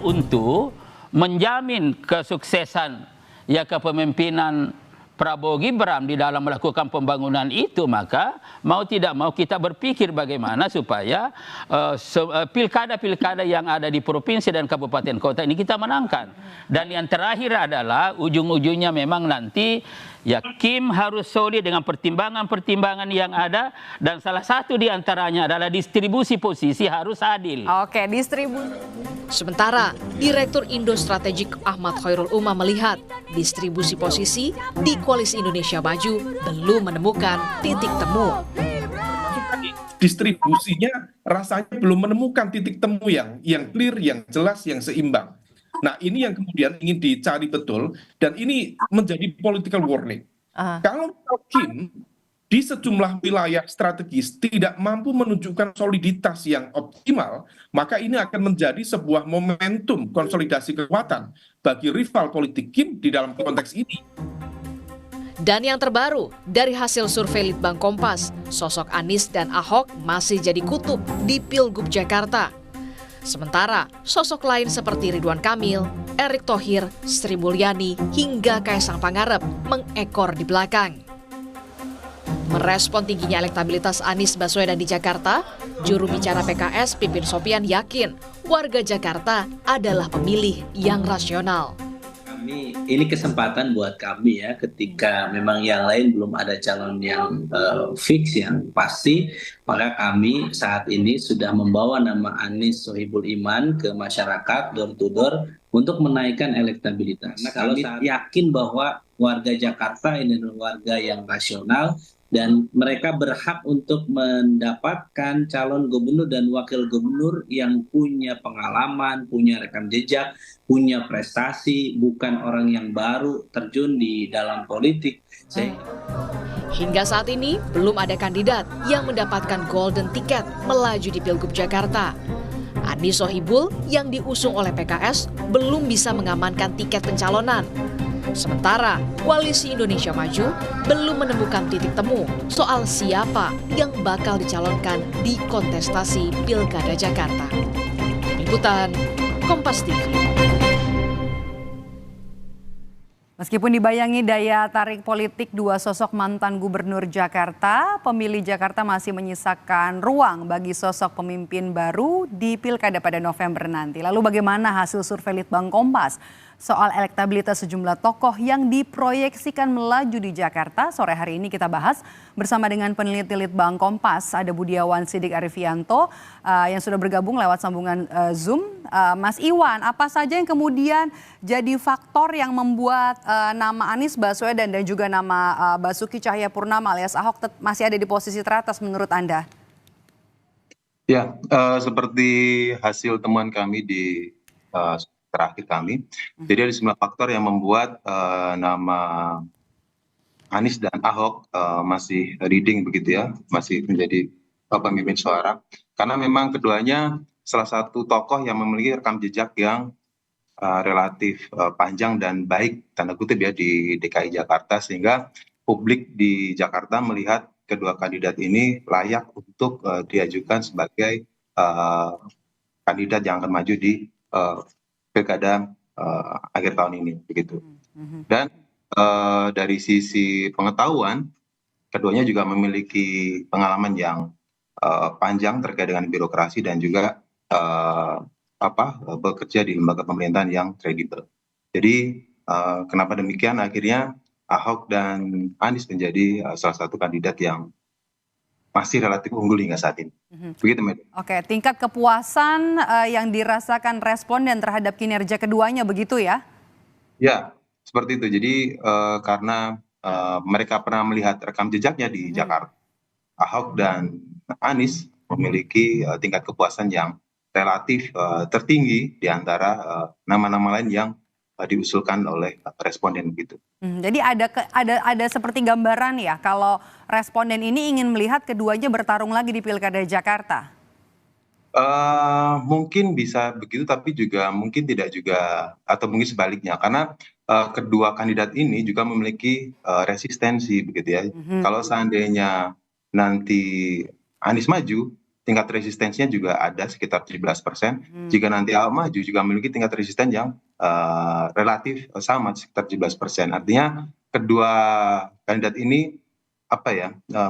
untuk menjamin kesuksesan ya kepemimpinan Prabowo Gibran di dalam melakukan pembangunan itu, maka mau tidak mau kita berpikir bagaimana supaya pilkada-pilkada yang ada di provinsi dan kabupaten kota ini kita menangkan. Dan yang terakhir adalah ujung-ujungnya memang nanti ya Kim harus solid dengan pertimbangan-pertimbangan yang ada, dan salah satu diantaranya adalah distribusi posisi harus adil. Oke, distribusi. Sementara, Direktur Indo Strategik Ahmad Khairul Umam melihat distribusi posisi di Koalisi Indonesia Maju belum menemukan titik temu. Distribusinya rasanya belum menemukan titik temu yang clear, yang jelas, yang seimbang. Nah, ini yang kemudian ingin dicari betul, dan ini menjadi political warning. Kalau Kim di sejumlah wilayah strategis tidak mampu menunjukkan soliditas yang optimal, maka ini akan menjadi sebuah momentum konsolidasi kekuatan bagi rival politik Kim di dalam konteks ini. Dan yang terbaru, dari hasil survei Litbang Kompas, sosok Anies dan Ahok masih jadi kutub di Pilgub Jakarta. Sementara, sosok lain seperti Ridwan Kamil, Erick Thohir, Sri Mulyani, hingga Kaisang Pangarep mengekor di belakang. Merespon tingginya elektabilitas Anies Baswedan di Jakarta, juru bicara PKS Pipin Sopian yakin warga Jakarta adalah pemilih yang rasional. Ini kesempatan buat kami ya, ketika memang yang lain belum ada calon yang fix, yang pasti, maka kami saat ini sudah membawa nama Anies Sohibul Iman ke masyarakat door to door untuk menaikkan elektabilitas. Karena kami yakin bahwa warga Jakarta ini adalah warga yang rasional, dan mereka berhak untuk mendapatkan calon gubernur dan wakil gubernur yang punya pengalaman, punya rekam jejak, punya prestasi, bukan orang yang baru terjun di dalam politik. Hingga saat ini, belum ada kandidat yang mendapatkan golden ticket melaju di Pilgub Jakarta. Anies Sohibul yang diusung oleh PKS belum bisa mengamankan tiket pencalonan. Sementara, Koalisi Indonesia Maju belum menemukan titik temu soal siapa yang bakal dicalonkan di kontestasi Pilkada Jakarta. Liputan Kompas TV. Meskipun dibayangi daya tarik politik dua sosok mantan gubernur Jakarta, pemilih Jakarta masih menyisakan ruang bagi sosok pemimpin baru di Pilkada pada November nanti. Lalu bagaimana hasil survei Litbang Kompas soal elektabilitas sejumlah tokoh yang diproyeksikan melaju di Jakarta? Sore hari ini kita bahas bersama dengan peneliti Litbang Kompas, ada Budiawan Sidik Arifianto yang sudah bergabung lewat sambungan Zoom. Mas Iwan, apa saja yang kemudian jadi faktor yang membuat nama Anies Baswedan dan juga nama Basuki Cahayapurnama alias Ahok masih ada di posisi teratas menurut Anda? Ya, seperti hasil temuan kami di terakhir kami, jadi ada sejumlah faktor yang membuat nama Anies dan Ahok masih leading begitu ya, masih menjadi pemimpin suara, karena memang keduanya salah satu tokoh yang memiliki rekam jejak yang relatif panjang dan baik tanda kutip ya di DKI Jakarta, sehingga publik di Jakarta melihat kedua kandidat ini layak untuk diajukan sebagai kandidat yang akan maju di Pilkada akhir tahun ini begitu. Dan dari sisi pengetahuan, keduanya juga memiliki pengalaman yang panjang terkait dengan birokrasi dan juga bekerja di lembaga pemerintahan yang kredibel. Jadi kenapa demikian, akhirnya Ahok dan Anies menjadi salah satu kandidat yang masih relatif unggul hingga saat ini. Begitu, Mbak. Oke, tingkat kepuasan yang dirasakan responden terhadap kinerja keduanya begitu ya? Ya, seperti itu. Jadi karena mereka pernah melihat rekam jejaknya di Jakarta, Ahok dan Anies memiliki tingkat kepuasan yang relatif tertinggi di antara nama-nama lain yang diusulkan oleh responden begitu. Jadi ada seperti gambaran ya kalau responden ini ingin melihat keduanya bertarung lagi di Pilkada Jakarta. Mungkin bisa begitu, tapi juga mungkin tidak juga, atau mungkin sebaliknya, karena kedua kandidat ini juga memiliki resistensi begitu ya. Kalau seandainya nanti Anies maju, tingkat resistensinya juga ada sekitar 17%. Jika nanti Ahok maju juga memiliki tingkat resisten yang relatif sama sekitar 17%. Artinya kedua kandidat ini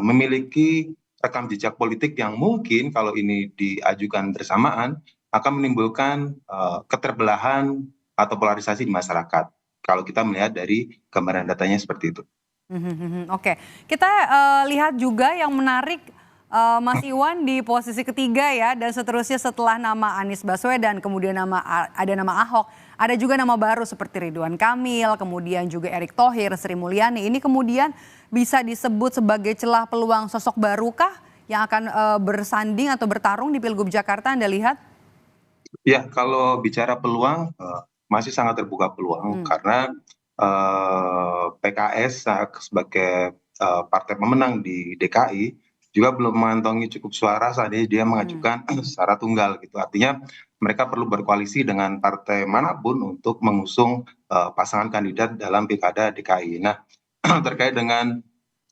memiliki rekam jejak politik yang mungkin kalau ini diajukan bersamaan akan menimbulkan keterbelahan atau polarisasi di masyarakat. Kalau kita melihat dari gambaran datanya seperti itu. Oke, kita lihat juga yang menarik Mas Iwan di posisi ketiga ya, dan seterusnya setelah nama Anies Baswedan, kemudian ada nama Ahok, ada juga nama baru seperti Ridwan Kamil, kemudian juga Erick Thohir, Sri Mulyani. Ini kemudian bisa disebut sebagai celah peluang sosok barukah yang akan bersanding atau bertarung di Pilgub Jakarta, Anda lihat? Ya, kalau bicara peluang masih sangat terbuka peluang karena PKS sebagai partai pemenang di DKI juga belum mengantongi cukup suara saat ini dia mengajukan secara tunggal gitu. Artinya mereka perlu berkoalisi dengan partai manapun untuk mengusung pasangan kandidat dalam pilkada DKI. Nah, terkait dengan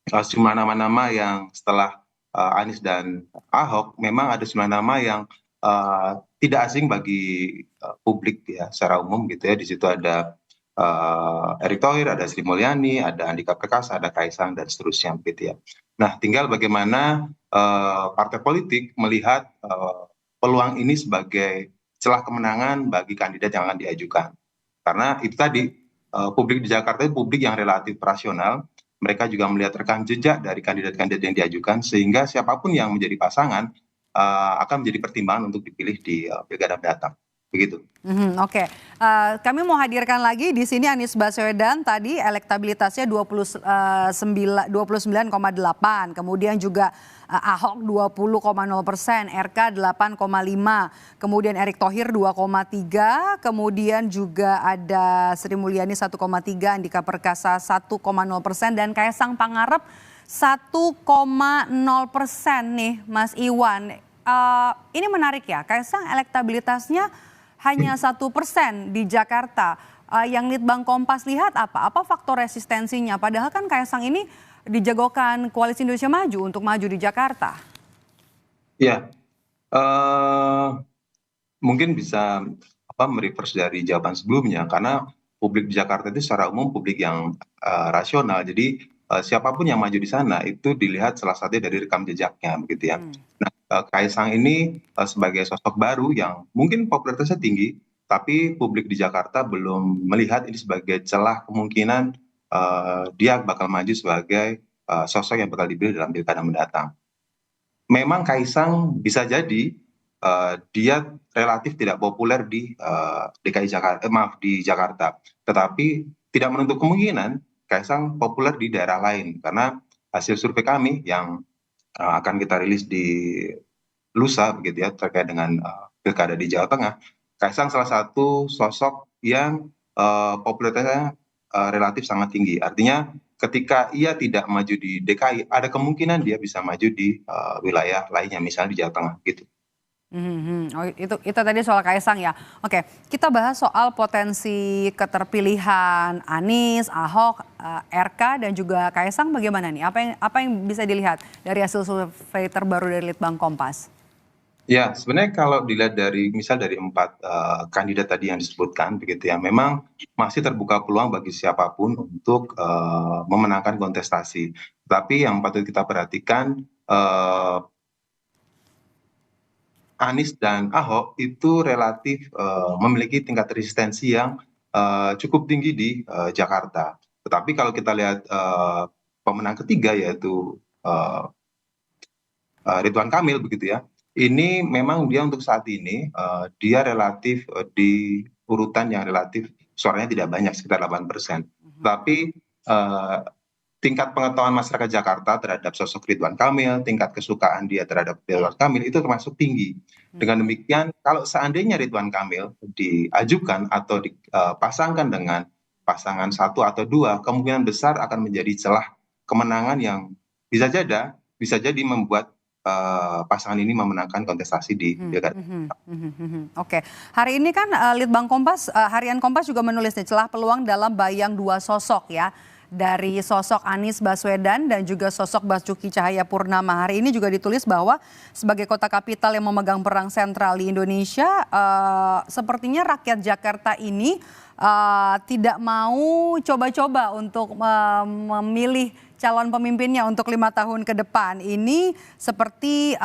sejumlah nama-nama yang setelah Anies dan Ahok, memang ada sejumlah nama yang tidak asing bagi publik ya secara umum gitu ya. Di situ ada Erick Thohir, ada Sri Mulyani, ada Andika Perkasa, ada Kaisang dan seterusnya gitu ya. Nah, tinggal bagaimana partai politik melihat peluang ini sebagai celah kemenangan bagi kandidat yang akan diajukan. Karena itu tadi publik di Jakarta itu publik yang relatif rasional. Mereka juga melihat rekam jejak dari kandidat-kandidat yang diajukan sehingga siapapun yang menjadi pasangan akan menjadi pertimbangan untuk dipilih di pilkada mendatang. Begitu. Oke. Kami mau hadirkan lagi di sini Anies Baswedan tadi elektabilitasnya 29,8, kemudian juga Ahok 20,0%, RK 8,5, kemudian Erick Thohir 2,3, kemudian juga ada Sri Mulyani 1,3, Andika Perkasa 1,0%, dan Kaisang Pangarep 1,0% nih, Mas Iwan. Ini menarik ya, Kaisang elektabilitasnya hanya 1% di Jakarta. Yang Litbang Kompas lihat apa faktor resistensinya? Padahal kan Kaisang ini dijagokan Koalisi Indonesia Maju untuk maju di Jakarta. Ya, mungkin bisa mereverse dari jawaban sebelumnya, karena publik di Jakarta itu secara umum publik yang rasional. Jadi siapapun yang maju di sana itu dilihat salah satunya dari rekam jejaknya, begitu ya. Nah, Kaisang ini sebagai sosok baru yang mungkin popularitasnya tinggi, tapi publik di Jakarta belum melihat ini sebagai celah kemungkinan dia bakal maju sebagai sosok yang bakal dipilih dalam pilkada mendatang. Memang Kaisang bisa jadi dia relatif tidak populer di di Jakarta, tetapi tidak menutup kemungkinan Kaisang populer di daerah lain, karena hasil survei kami yang akan kita rilis di lusa begitu ya terkait dengan pilkada di Jawa Tengah, Kaisang salah satu sosok yang popularitasnya relatif sangat tinggi. Artinya ketika ia tidak maju di DKI, ada kemungkinan dia bisa maju di wilayah lainnya, misalnya di Jawa Tengah gitu. Oh, itu tadi soal Kaisang ya. Oke, kita bahas soal potensi keterpilihan Anies, Ahok, RK dan juga Kaisang bagaimana nih? Apa yang bisa dilihat dari hasil survei terbaru dari Litbang Kompas? Ya, sebenarnya kalau dilihat dari misal dari 4 kandidat tadi yang disebutkan begitu ya, memang masih terbuka peluang bagi siapapun untuk memenangkan kontestasi. Tapi yang patut kita perhatikan, Anies dan Ahok itu relatif memiliki tingkat resistensi yang cukup tinggi di Jakarta. Tetapi kalau kita lihat pemenang ketiga yaitu Ridwan Kamil begitu ya, ini memang dia untuk saat ini dia relatif di urutan yang relatif suaranya tidak banyak, sekitar 8%. Tapi tingkat pengetahuan masyarakat Jakarta terhadap sosok Ridwan Kamil, tingkat kesukaan dia terhadap Ridwan Kamil itu termasuk tinggi. Dengan demikian, kalau seandainya Ridwan Kamil diajukan atau dipasangkan dengan pasangan 1 atau 2, kemungkinan besar akan menjadi celah kemenangan yang bisa jadi membuat pasangan ini memenangkan kontestasi di pilkada. Oke, hari ini kan Litbang Kompas, Harian Kompas juga menulis nih celah peluang dalam bayang 2 sosok ya. dari sosok Anies Baswedan dan juga sosok Basuki Cahayapurnama. Hari ini juga ditulis bahwa sebagai kota kapital yang memegang peran sentral di Indonesia, sepertinya rakyat Jakarta ini tidak mau coba-coba untuk memilih calon pemimpinnya untuk 5 tahun ke depan. Ini seperti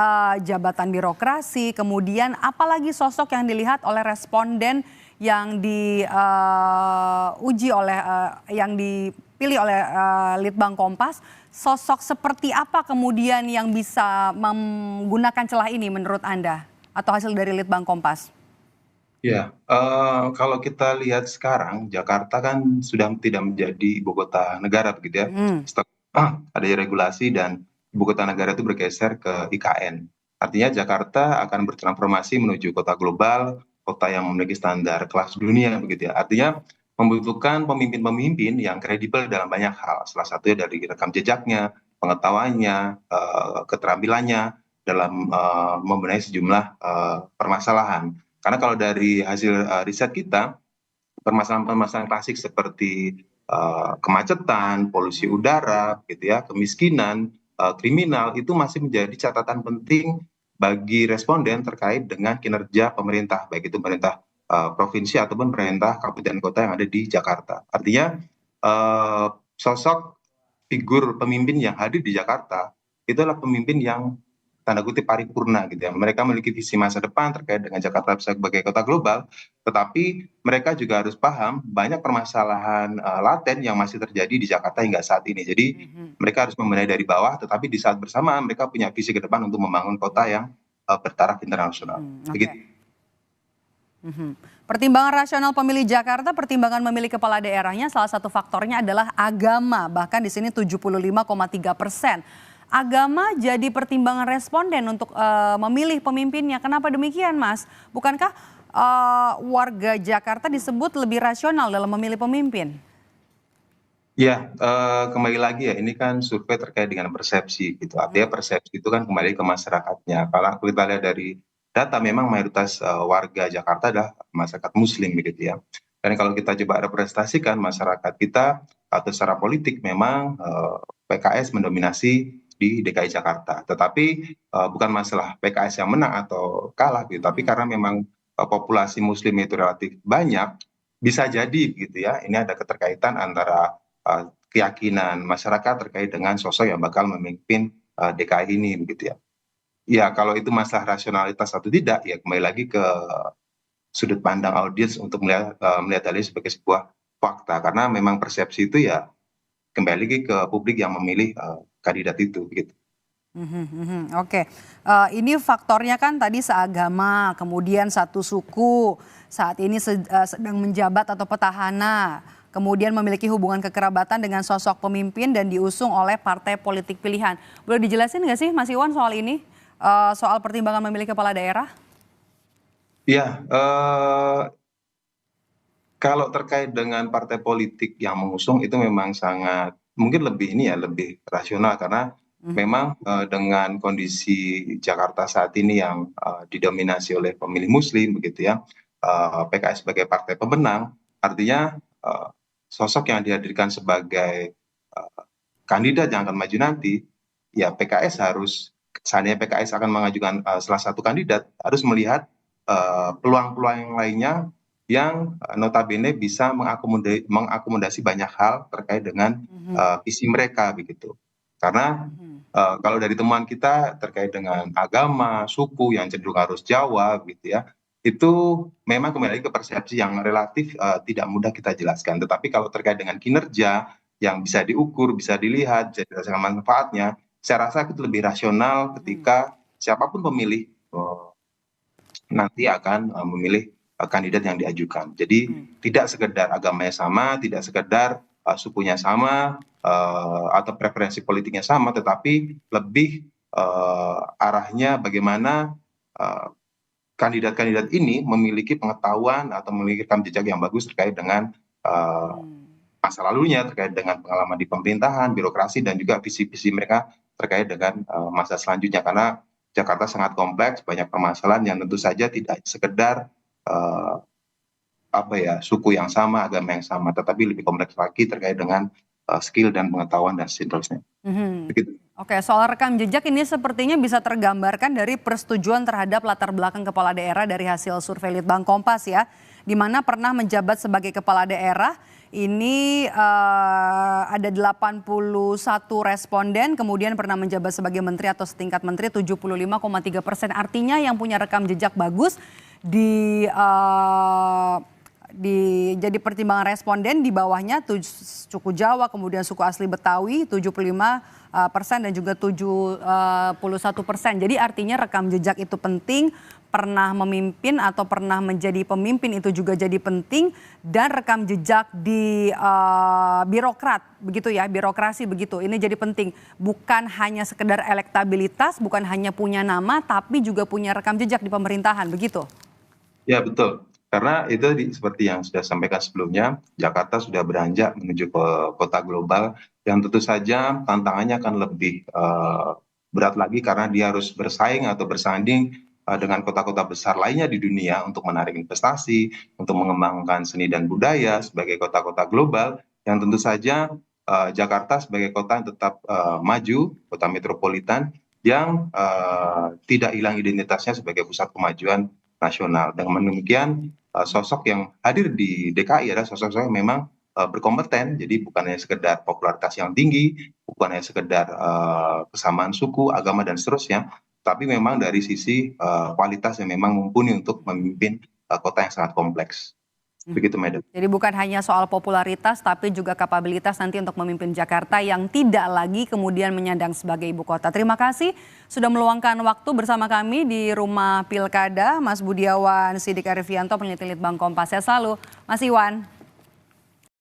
jabatan birokrasi, kemudian apalagi sosok yang dilihat oleh responden yang diuji oleh yang dipilih oleh Litbang Kompas, sosok seperti apa kemudian yang bisa menggunakan celah ini menurut Anda atau hasil dari Litbang Kompas? Ya, kalau kita lihat sekarang Jakarta kan sudah tidak menjadi ibu kota negara begitu ya. Setelah ada regulasi dan ibu kota negara itu bergeser ke IKN. Artinya Jakarta akan bertransformasi menuju kota global, kota yang memiliki standar kelas dunia begitu ya. Artinya membutuhkan pemimpin-pemimpin yang kredibel dalam banyak hal. Salah satunya dari rekam jejaknya, pengetahuannya, keterampilannya dalam membenahi sejumlah permasalahan. Karena kalau dari hasil riset kita, permasalahan-permasalahan klasik seperti kemacetan, polusi udara, gitu ya, kemiskinan, kriminal itu masih menjadi catatan penting bagi responden terkait dengan kinerja pemerintah, baik itu pemerintah provinsi ataupun pemerintah kabupaten kota yang ada di Jakarta. Artinya sosok figur pemimpin yang hadir di Jakarta itu adalah pemimpin yang tanda kutip paripurna gitu ya. Mereka memiliki visi masa depan terkait dengan Jakarta sebagai kota global, tetapi mereka juga harus paham banyak permasalahan laten yang masih terjadi di Jakarta hingga saat ini. Jadi mereka harus membenahi dari bawah, tetapi di saat bersamaan mereka punya visi ke depan untuk membangun kota yang bertaraf internasional. Begitu. Pertimbangan rasional pemilih Jakarta, pertimbangan memilih kepala daerahnya, salah satu faktornya adalah agama. Bahkan di sini 75,3%. Agama jadi pertimbangan responden untuk memilih pemimpinnya. Kenapa demikian, Mas? Bukankah warga Jakarta disebut lebih rasional dalam memilih pemimpin? Ya, kembali lagi ya, ini kan survei terkait dengan persepsi gitu. Artinya persepsi itu kan kembali ke masyarakatnya. Kalau kita lihat dari data, memang mayoritas warga Jakarta adalah masyarakat Muslim begitu ya. Dan kalau kita coba representasikan masyarakat kita atau secara politik, memang PKS mendominasi di DKI Jakarta. Tetapi bukan masalah PKS yang menang atau kalah gitu, tapi karena memang populasi Muslim itu relatif banyak, bisa jadi gitu ya, ini ada keterkaitan antara keyakinan masyarakat terkait dengan sosok yang bakal memimpin DKI ini begitu ya. Ya kalau itu masalah rasionalitas atau tidak, ya kembali lagi ke sudut pandang audiens untuk melihat hal ini sebagai sebuah fakta, karena memang persepsi itu ya kembali lagi ke publik yang memilih kandidat itu gitu. Oke, ini faktornya kan tadi seagama, kemudian satu suku, saat ini sedang menjabat atau petahana, kemudian memiliki hubungan kekerabatan dengan sosok pemimpin dan diusung oleh partai politik pilihan. Boleh dijelasin nggak sih Mas Iwan soal ini, soal pertimbangan memilih kepala daerah? Ya, kalau terkait dengan partai politik yang mengusung itu memang sangat mungkin lebih ini ya, lebih rasional karena memang dengan kondisi Jakarta saat ini yang didominasi oleh pemilih Muslim begitu ya, PKS sebagai partai pemenang, artinya sosok yang dihadirkan sebagai kandidat yang akan maju nanti, ya PKS harus, seandainya PKS akan mengajukan salah satu kandidat, harus melihat peluang-peluang yang lainnya yang notabene bisa mengakomodasi banyak hal terkait dengan visi mereka begitu. Karena kalau dari temuan kita terkait dengan agama, suku yang cenderung harus Jawa gitu ya, itu memang kembali ke persepsi yang relatif tidak mudah kita jelaskan. Tetapi kalau terkait dengan kinerja yang bisa diukur, bisa dilihat, bisa dirasakan manfaatnya, saya rasa itu lebih rasional ketika siapapun pemilih nanti akan memilih kandidat yang diajukan. Jadi tidak sekedar agamanya sama, tidak sekedar sukunya sama, atau preferensi politiknya sama, tetapi lebih arahnya bagaimana kandidat-kandidat ini memiliki pengetahuan atau memiliki rekam jejak yang bagus terkait dengan masa lalunya, terkait dengan pengalaman di pemerintahan, birokrasi, dan juga visi-visi mereka terkait dengan masa selanjutnya. Karena Jakarta sangat kompleks, banyak permasalahan yang tentu saja tidak sekedar suku yang sama, agama yang sama, tetapi lebih kompleks lagi terkait dengan skill dan pengetahuan dan seterusnya. Begitu. Oke, soal rekam jejak ini sepertinya bisa tergambarkan dari persetujuan terhadap latar belakang kepala daerah dari hasil survei Litbang Kompas ya, di mana pernah menjabat sebagai kepala daerah. Ini ada 81 responden, kemudian pernah menjabat sebagai menteri atau setingkat menteri 75,3%. Artinya yang punya rekam jejak bagus jadi pertimbangan responden di bawahnya suku Jawa, kemudian suku asli Betawi 75% dan juga 71%. Jadi artinya rekam jejak itu penting, pernah memimpin atau pernah menjadi pemimpin itu juga jadi penting, dan rekam jejak di birokrat begitu ya, birokrasi begitu. Ini jadi penting, bukan hanya sekedar elektabilitas, bukan hanya punya nama, tapi juga punya rekam jejak di pemerintahan begitu. Ya betul. Karena itu seperti yang sudah sampaikan sebelumnya, Jakarta sudah beranjak menuju ke kota global yang tentu saja tantangannya akan lebih berat lagi karena dia harus bersaing atau bersanding dengan kota-kota besar lainnya di dunia untuk menarik investasi, untuk mengembangkan seni dan budaya sebagai kota-kota global yang tentu saja Jakarta sebagai kota yang tetap maju, kota metropolitan yang tidak hilang identitasnya sebagai pusat kemajuan nasional. Dengan demikian sosok yang hadir di DKI adalah sosok yang memang berkompeten, jadi bukan hanya sekedar popularitas yang tinggi, bukan hanya sekedar kesamaan suku, agama dan seterusnya, tapi memang dari sisi kualitas yang memang mumpuni untuk memimpin kota yang sangat kompleks. Begitu, Madam. Jadi bukan hanya soal popularitas, tapi juga kapabilitas nanti untuk memimpin Jakarta yang tidak lagi kemudian menyandang sebagai ibu kota. Terima kasih sudah meluangkan waktu bersama kami di Rumah Pilkada, Mas Budiawan Sidik Arifianto, peneliti Litbang Kompas. Saya selalu, Mas Iwan.